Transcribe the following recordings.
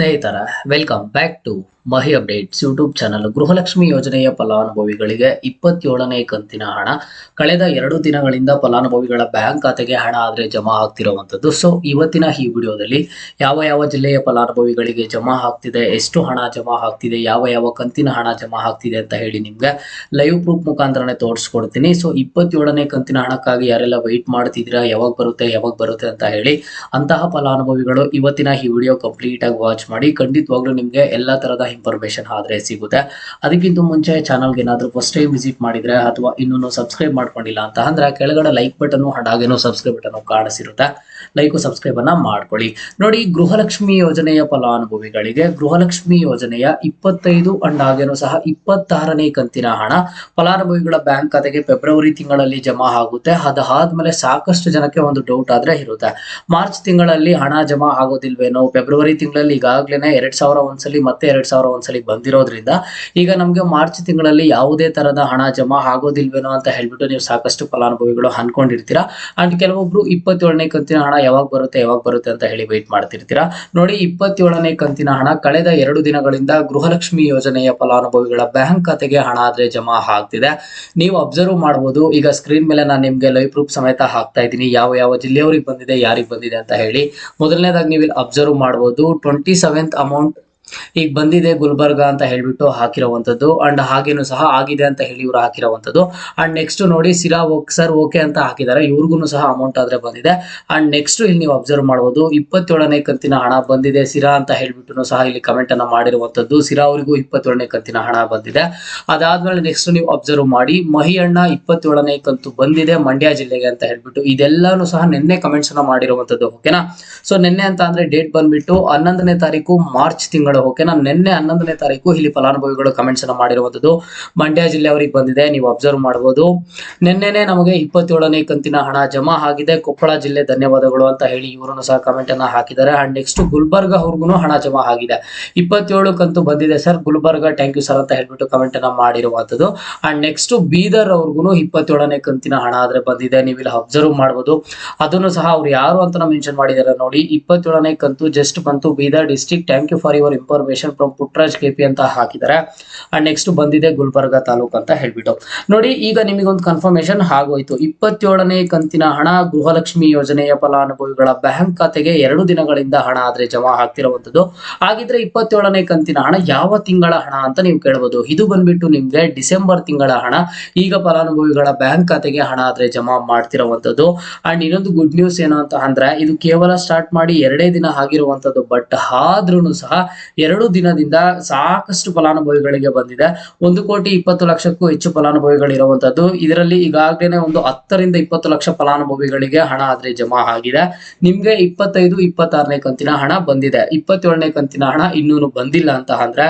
ಸ್ನೇಹಿತರ welcome back to Mahi updates YouTube channel. Gruhalakshmi ಯೋಜನೆಯ ಫಲಾನುಭವಿಗಳಿಗೆ 27ನೇ ಕಂತಿನ ಹಣ ಕಳೆದ 2 ದಿನಗಳಿಂದ ಫಲಾನುಭವಿಗಳ ಬ್ಯಾಂಕ್ ಖಾತೆಗೆ ಹಣ ಆದರೆ ಜಮಾ ಆಗ್ತಿರುವಂತದ್ದು. ಸೊ ಇವತ್ತಿನ ಈ ವಿಡಿಯೋದಲ್ಲಿ ಯಾವ ಯಾವ ಜಿಲ್ಲೆಯ ಫಲಾನುಭವಿಗಳಿಗೆ ಜಮಾ ಆಗ್ತಿದೆ, ಎಷ್ಟು ಹಣ ಜಮಾ ಆಗ್ತಿದೆ, ಯಾವ ಯಾವ ಕಂತಿನ ಹಣ ಜಮಾ ಆಗ್ತಿದೆ ಅಂತ ಹೇಳಿ ನಿಮ್ಗೆ ಲೈವ್ ಪ್ರೂಫ್ ಮುಖಾಂತರನೇ ತೋರಿಸ್ಕೊಡ್ತೀನಿ. ಸೊ 27ನೇ ಕಂತಿನ ಹಣಕ್ಕಾಗಿ ಯಾರೆಲ್ಲ ವೆಯ್ಟ್ ಮಾಡ್ತಿದ್ದೀರಾ, ಯಾವಾಗ ಬರುತ್ತೆ ಅಂತ ಹೇಳಿ ಅಂತಹ ಫಲಾನುಭವಿಗಳು ಇವತ್ತಿನ ಈ ವಿಡಿಯೋ ಕಂಪ್ಲೀಟ್ ಆಗಿ ವಾಚ್ ಮಾಡಿ. ಖಂಡಿತವಾಗ್ಲೂ ನಿಮಗೆ ಎಲ್ಲಾ ತರದ ಇನ್ಫಾರ್ಮೇಶನ್ ಆದ್ರೆ ಸಿಗುತ್ತೆ. ಅದಕ್ಕಿಂತ ಮುಂಚೆ ಚಾನಲ್ಗೆ ಏನಾದರೂ ಫಸ್ಟ್ ಟೈಮ್ ವಿಸಿಟ್ ಮಾಡಿದ್ರೆ ಅಥವಾ ಇನ್ನೂ ಸಬ್ಸ್ಕ್ರೈಬ್ ಮಾಡ್ಕೊಂಡಿಲ್ಲ ಅಂತ ಅಂದ್ರೆ ಕೆಳಗಡೆ ಲೈಕ್ ಬಟನ್ ಹಾಗೇನೋ ಸಬ್ಸ್ಕ್ರೈಬ್ ಬಟನ್ ಕಾಣಿಸಿರುತ್ತೆ, ಲೈಕ್ ಸಬ್ಸ್ಕ್ರೈಬ್ ಅನ್ನ ಮಾಡ್ಕೊಳ್ಳಿ. ನೋಡಿ, ಗೃಹಲಕ್ಷ್ಮಿ ಯೋಜನೆಯ ಫಲಾನುಭವಿಗಳಿಗೆ ಗೃಹಲಕ್ಷ್ಮಿ ಯೋಜನೆಯ 25 ಅಂಡ್ ಹಾಗೇನೂ ಸಹ 26ನೇ ಕಂತಿನ ಹಣ ಫಲಾನುಭವಿಗಳ ಬ್ಯಾಂಕ್ ಖಾತೆಗೆ ಫೆಬ್ರವರಿ ತಿಂಗಳಲ್ಲಿ ಜಮಾ ಆಗುತ್ತೆ. ಅದಾದ್ಮೇಲೆ ಸಾಕಷ್ಟು ಜನಕ್ಕೆ ಒಂದು ಡೌಟ್ ಆದ್ರೆ ಇರುತ್ತೆ, ಮಾರ್ಚ್ ತಿಂಗಳಲ್ಲಿ ಹಣ ಜಮಾ ಆಗೋದಿಲ್ವೇನೋ, ಫೆಬ್ರವರಿ ತಿಂಗಳಲ್ಲಿ ಈಗಾಗಲೇ 2000 ಒಂದ್ಸಲಿ ಮತ್ತೆ 2000 ಒಂದ್ಸಲಿ ಬಂದಿರೋದ್ರಿಂದ ಈಗ ನಮ್ಗೆ ಮಾರ್ಚ್ ತಿಂಗಳಲ್ಲಿ ಯಾವುದೇ ತರದ ಹಣ ಜಮಾ ಆಗೋದಿಲ್ವೇನೋ ಅಂತ ಹೇಳ್ಬಿಟ್ಟು ನೀವು ಸಾಕಷ್ಟು ಫಲಾನುಭವಿಗಳು ಅನ್ಕೊಂಡಿರ್ತೀರಾ. ಅಂಡ್ ಕೆಲವೊಬ್ರು 27ನೇ ಕಂತಿನ ಹಣ ಯಾವಾಗ ಬರುತ್ತೆ ಅಂತ ಹೇಳಿ ವೆಯ್ಟ್ ಮಾಡ್ತಿರ್ತೀರಾ. ನೋಡಿ, 27ನೇ ಕಂತಿನ ಹಣ ಕಳೆದ 2 ದಿನಗಳಿಂದ ಗೃಹಲಕ್ಷ್ಮಿ ಯೋಜನೆಯ ಫಲಾನುಭವಿಗಳ ಬ್ಯಾಂಕ್ ಖಾತೆಗೆ ಹಣ ಆದ್ರೆ ಜಮಾ ಆಗ್ತಿದೆ. ನೀವು ಅಬ್ಸರ್ವ್ ಮಾಡಬಹುದು, ಈಗ ಸ್ಕ್ರೀನ್ ಮೇಲೆ ನಾನು ನಿಮ್ಗೆ ಲೈವ್ ಪ್ರೂಫ್ ಸಮೇತ ಹಾಕ್ತಾ ಇದ್ದೀನಿ ಯಾವ ಯಾವ ಜಿಲ್ಲೆಯವರಿಗೆ ಬಂದಿದೆ, ಯಾರಿಗೆ ಬಂದಿದೆ ಅಂತ ಹೇಳಿ. ಮೊದಲನೇದಾಗಿ ನೀವು ಇಲ್ಲಿ ಅಬ್ಸರ್ವ್ ಮಾಡಬಹುದು, 27th ಅಮೌಂಟ್ ಈಗ ಬಂದಿದೆ ಗುಲ್ಬರ್ಗ ಅಂತ ಹೇಳ್ಬಿಟ್ಟು ಹಾಕಿರುವಂತದ್ದು. ಅಂಡ್ ಹಾಗೇನು ಸಹ ಆಗಿದೆ ಅಂತ ಹೇಳಿ ಇವರು ಹಾಕಿರುವಂತದ್ದು. ಅಂಡ್ ನೆಕ್ಸ್ಟ್ ನೋಡಿ, ಸಿರಾ ಸರ್ ಓಕೆ ಅಂತ ಹಾಕಿದ್ದಾರೆ, ಇವ್ರಿಗೂ ಸಹ ಅಮೌಂಟ್ ಆದ್ರೆ ಬಂದಿದೆ. ಅಂಡ್ ನೆಕ್ಸ್ಟ್ ಇಲ್ಲಿ ನೀವು ಅಬ್ಸರ್ವ್ ಮಾಡಬಹುದು, 27ನೇ ಕಂತಿನ ಹಣ ಬಂದಿದೆ ಸಿರಾ ಅಂತ ಹೇಳ್ಬಿಟ್ಟು ಸಹ ಇಲ್ಲಿ ಕಮೆಂಟ್ ಅನ್ನ ಮಾಡಿರುವಂತದ್ದು. ಸಿರಾ ಅವರಿಗೂ 27ನೇ ಕಂತಿನ ಹಣ ಬಂದಿದೆ. ಅದಾದ್ಮೇಲೆ ನೆಕ್ಸ್ಟ್ ನೀವು ಅಬ್ಸರ್ವ್ ಮಾಡಿ, ಮಹಿ ಅಣ್ಣ 27ನೇ ಕಂತು ಬಂದಿದೆ ಮಂಡ್ಯ ಜಿಲ್ಲೆಗೆ ಅಂತ ಹೇಳ್ಬಿಟ್ಟು ಇದೆಲ್ಲಾನು ಸಹ ನಿನ್ನೆ ಕಮೆಂಟ್ಸ್ ಅನ್ನ ಮಾಡಿರುವಂತದ್ದು. ಓಕೆನಾ, ಸೊ ನಿನ್ನೆ ಅಂತ ಅಂದ್ರೆ ಡೇಟ್ ಬಂದ್ಬಿಟ್ಟು 11ನೇ ತಾರೀಕು ಮಾರ್ಚ್ ತಿಂಗಳು. ಓಕೆನಾ, ನಿನ್ನೆ 11ನೇ ತಾರೀಕು ಇಲ್ಲಿ ಫಲಾನುಭವಿಗಳು ಕಮೆಂಟ್ಸ್ ಅನ್ನ ಮಾಡಿರುವಂತದ್ದು. ಮಂಡ್ಯ ಜಿಲ್ಲೆ ಅವರಿಗೆ ಬಂದಿದೆ, ನೀವು ಅಬ್ಸರ್ವ್ ಮಾಡಬಹುದು. ನಿನ್ನೆನೆ ನಮಗೆ 27ನೇ ಕಂತಿನ ಹಣ ಜಮಾ ಆಗಿದೆ, ಕೊಪ್ಪಳ ಜಿಲ್ಲೆ ಧನ್ಯವಾದಗಳು ಅಂತ ಹೇಳಿ ಇವರು ಸಹ ಕಮೆಂಟ್ ಅನ್ನ ಹಾಕಿದ್ದಾರೆ. ಅಂಡ್ ನೆಕ್ಸ್ಟ್ ಗುಲ್ಬರ್ಗ ಅವ್ರಿಗೂ ಹಣ ಜಮಾ ಆಗಿದೆ, 27 ಕಂತು ಬಂದಿದೆ sir Gulbarga, thank you sir ಅಂತ ಹೇಳ್ಬಿಟ್ಟು ಕಮೆಂಟ್ ಅನ್ನ ಮಾಡಿರುವಂತದ್ದು. ಅಂಡ್ ನೆಕ್ಸ್ಟ್ ಬೀದರ್ ಅವ್ರಿಗೂ 27ನೇ ಕಂತಿನ ಹಣ ಆದ್ರೆ ಬಂದಿದೆ, ನೀವು ಇಲ್ಲಿ ಅಬ್ಸರ್ವ್ ಮಾಡಬಹುದು. ಅದನ್ನು ಸಹ ಅವ್ರು ಯಾರು ಅಂತ ಮೆನ್ಷನ್ ಮಾಡಿದ್ದಾರೆ ನೋಡಿ, 27ನೇ ಕಂತು ಜಸ್ಟ್ ಬಂತು Bidar district, thank you for your information from Putraj KP ಅಂತ ಹಾಕಿದ್ದಾರೆ. ಅಂಡ್ ನೆಕ್ಸ್ಟ್ ಬಂದಿದೆ ಗುಲ್ಬರ್ಗ ತಾಲೂಕು ಅಂತ ಹೇಳ್ಬಿಟ್ಟು. ನೋಡಿ, ಈಗ ನಿಮಗೊಂದು ಕನ್ಫರ್ಮೇಶನ್ ಆಗೋಯ್ತು, 27ನೇ ಕಂತಿನ ಹಣ ಗೃಹಲಕ್ಷ್ಮಿ ಯೋಜನೆಯ ಫಲಾನುಭವಿಗಳ ಬ್ಯಾಂಕ್ ಖಾತೆಗೆ 2 ದಿನಗಳಿಂದ ಹಣ ಆದ್ರೆ ಜಮಾ ಆಗ್ತಿರುವಂತದ್ದು. ಹಾಗಿದ್ರೆ 27ನೇ ಕಂತಿನ ಹಣ ಯಾವ ತಿಂಗಳ ಹಣ ಅಂತ ನೀವು ಕೇಳಬಹುದು. ಇದು ಬಂದ್ಬಿಟ್ಟು ನಿಮ್ಗೆ ಡಿಸೆಂಬರ್ ತಿಂಗಳ ಹಣ ಈಗ ಫಲಾನುಭವಿಗಳ ಬ್ಯಾಂಕ್ ಖಾತೆಗೆ ಹಣ ಆದ್ರೆ ಜಮಾ ಮಾಡ್ತಿರುವಂತದ್ದು. ಅಂಡ್ ಇನ್ನೊಂದು ಗುಡ್ ನ್ಯೂಸ್ ಏನು ಅಂತ ಅಂದ್ರೆ, ಇದು ಕೇವಲ ಸ್ಟಾರ್ಟ್ ಮಾಡಿ 2 ದಿನ ಆಗಿರುವಂತದ್ದು, ಬಟ್ ಆದ್ರೂ ಸಹ 2 ದಿನದಿಂದ ಸಾಕಷ್ಟು ಫಲಾನುಭವಿಗಳಿಗೆ ಬಂದಿದೆ. 1,20,00,000ಕ್ಕೂ ಹೆಚ್ಚು ಫಲಾನುಭವಿಗಳು ಇರುವಂತದ್ದು. ಇದರಲ್ಲಿ ಈಗಾಗಲೇ ಒಂದು 10 ರಿಂದ 20 ಲಕ್ಷ ಫಲಾನುಭವಿಗಳಿಗೆ ಹಣ ಆದ್ರೆ ಜಮಾ ಆಗಿದೆ. ನಿಮ್ಗೆ 25, 26ನೇ ಕಂತಿನ ಹಣ ಬಂದಿದೆ, 27ನೇ ಕಂತಿನ ಹಣ ಇನ್ನೂ ಬಂದಿಲ್ಲ ಅಂತ ಅಂದ್ರೆ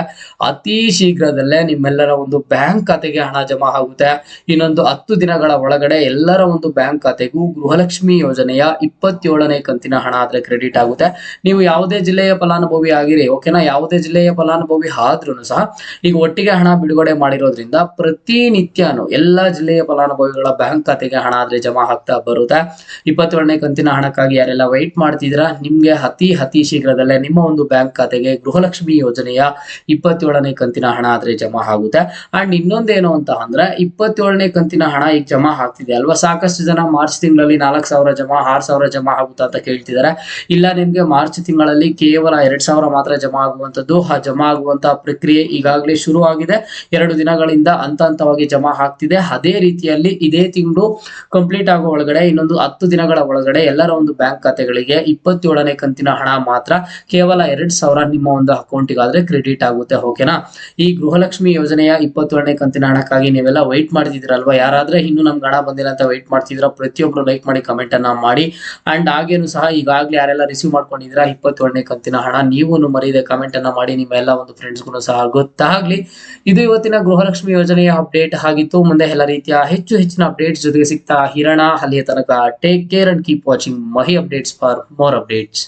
ಅತಿ ಶೀಘ್ರದಲ್ಲೇ ನಿಮ್ಮೆಲ್ಲರ ಒಂದು ಬ್ಯಾಂಕ್ ಖಾತೆಗೆ ಹಣ ಜಮಾ ಆಗುತ್ತೆ. ಇನ್ನೊಂದು 10 ದಿನಗಳ ಒಳಗಡೆ ಎಲ್ಲರ ಒಂದು ಬ್ಯಾಂಕ್ ಖಾತೆಗೂ ಗೃಹಲಕ್ಷ್ಮಿ ಯೋಜನೆಯ 27ನೇ ಕಂತಿನ ಹಣ ಆದ್ರೆ ಕ್ರೆಡಿಟ್ ಆಗುತ್ತೆ. ನೀವು ಯಾವುದೇ ಜಿಲ್ಲೆಯ ಫಲಾನುಭವಿ ಆಗಿರಿ, ಓಕೆನಾ, ಯಾವುದೇ ಜಿಲ್ಲೆಯ ಫಲಾನುಭವಿ ಆದ್ರೂ ಸಹ ಈಗ ಒಟ್ಟಿಗೆ ಹಣ ಬಿಡುಗಡೆ ಮಾಡಿರೋದ್ರಿಂದ ಪ್ರತಿನಿತ್ಯನು ಎಲ್ಲಾ ಜಿಲ್ಲೆಯ ಫಲಾನುಭವಿಗಳ ಬ್ಯಾಂಕ್ ಖಾತೆಗೆ ಹಣ ಆದ್ರೆ ಜಮಾ ಆಗ್ತಾ ಬರುತ್ತೆ. 27ನೇ ಕಂತಿನ ಹಣಕ್ಕಾಗಿ ಯಾರೆಲ್ಲ ವೆಯ್ಟ್ ಮಾಡ್ತಿದ್ದೀರಾ, ನಿಮ್ಗೆ ಅತಿ ಶೀಘ್ರದಲ್ಲೇ ನಿಮ್ಮ ಒಂದು ಬ್ಯಾಂಕ್ ಖಾತೆಗೆ ಗೃಹಲಕ್ಷ್ಮಿ ಯೋಜನೆಯ 27ನೇ ಕಂತಿನ ಹಣ ಆದ್ರೆ ಜಮಾ ಆಗುತ್ತೆ. ಅಂಡ್ ಇನ್ನೊಂದೇನು ಅಂತ ಅಂದ್ರೆ, 27ನೇ ಕಂತಿನ ಹಣ ಈಗ ಜಮಾ ಆಗ್ತಿದೆ ಅಲ್ವಾ, ಸಾಕಷ್ಟು ಜನ ಮಾರ್ಚ್ ತಿಂಗಳಲ್ಲಿ 4,000 ಜಮಾ 6,000 ಜಮಾ ಆಗುತ್ತಾ ಅಂತ ಕೇಳ್ತಿದ್ದಾರೆ. ಇಲ್ಲ, ನಿಮ್ಗೆ ಮಾರ್ಚ್ ತಿಂಗಳಲ್ಲಿ ಕೇವಲ 2,000 ಮಾತ್ರ ಜಮಾ ಆಗುವಂತದ್ದು. ಆ ಜಮಾ ಆಗುವಂತಹ ಪ್ರಕ್ರಿಯೆ ಈಗಾಗಲೇ ಶುರು ಆಗಿದೆ, 2 ದಿನಗಳಿಂದ ಹಂತವಾಗಿ ಜಮಾ ಆಗ್ತಿದೆ. ಅದೇ ರೀತಿಯಲ್ಲಿ ಇದೇ ತಿಂಗಳು ಕಂಪ್ಲೀಟ್ ಆಗೋ ಒಳಗಡೆ ಇನ್ನೊಂದು 10 ದಿನಗಳ ಒಳಗಡೆ ಎಲ್ಲರ ಒಂದು ಬ್ಯಾಂಕ್ ಖಾತೆಗಳಿಗೆ 27ನೇ ಕಂತಿನ ಹಣ ಮಾತ್ರ ಕೇವಲ 2,000 ನಿಮ್ಮ ಒಂದು ಅಕೌಂಟಿಗಾದ್ರೆ ಕ್ರೆಡಿಟ್ ಆಗುತ್ತೆ. ಓಕೆನಾ, ಈ ಗೃಹಲಕ್ಷ್ಮಿ ಯೋಜನೆಯ 27ನೇ ಕಂತಿನ ಹಣಕ್ಕಾಗಿ ನೀವೆಲ್ಲ ವೆಯ್ಟ್ ಮಾಡ್ತಿದ್ದೀರಲ್ವಾ, ಯಾರಾದ್ರೆ ಇನ್ನು ನಮ್ಗೆ ಹಣ ಬಂದಿಲ್ಲ ಅಂತ ವೆಯ್ಟ್ ಮಾಡ್ತಿದ್ರ ಪ್ರತಿಯೊಬ್ರು ಲೈಕ್ ಮಾಡಿ ಕಮೆಂಟ್ ಅನ್ನ ಮಾಡಿ. ಅಂಡ್ ಹಾಗೇನು ಸಹ ಈಗಾಗಲೇ ಯಾರೆಲ್ಲ ರಿಸೀವ್ ಮಾಡ್ಕೊಂಡಿದ್ದೀರಾ 27ನೇ ಕಂತಿನ ಹಣ, ನೀವು ಮರೀದೆ ಕಮೆಂಟ್ ಅನ್ನ ಮಾಡಿ, ನಿಮ್ಮ ಎಲ್ಲ ಒಂದು ಫ್ರೆಂಡ್ಸ್ಗೂ ಸಹ ಗೊತ್ತಾಗ್ಲಿ. ಇದು ಇವತ್ತಿನ ಗೃಹಲಕ್ಷ್ಮಿ ಯೋಜನೆಯ ಅಪ್ಡೇಟ್ ಆಗಿತ್ತು. ಮುಂದೆ ಎಲ್ಲ ರೀತಿಯ ಹೆಚ್ಚಿನ ಅಪ್ಡೇಟ್ಸ್ ಜೊತೆಗೆ ಸಿಗ್ತಾ ಹಿರಣ. ಅಲ್ಲಿಯ ತನಕ take care and keep watching Mahi updates for more updates.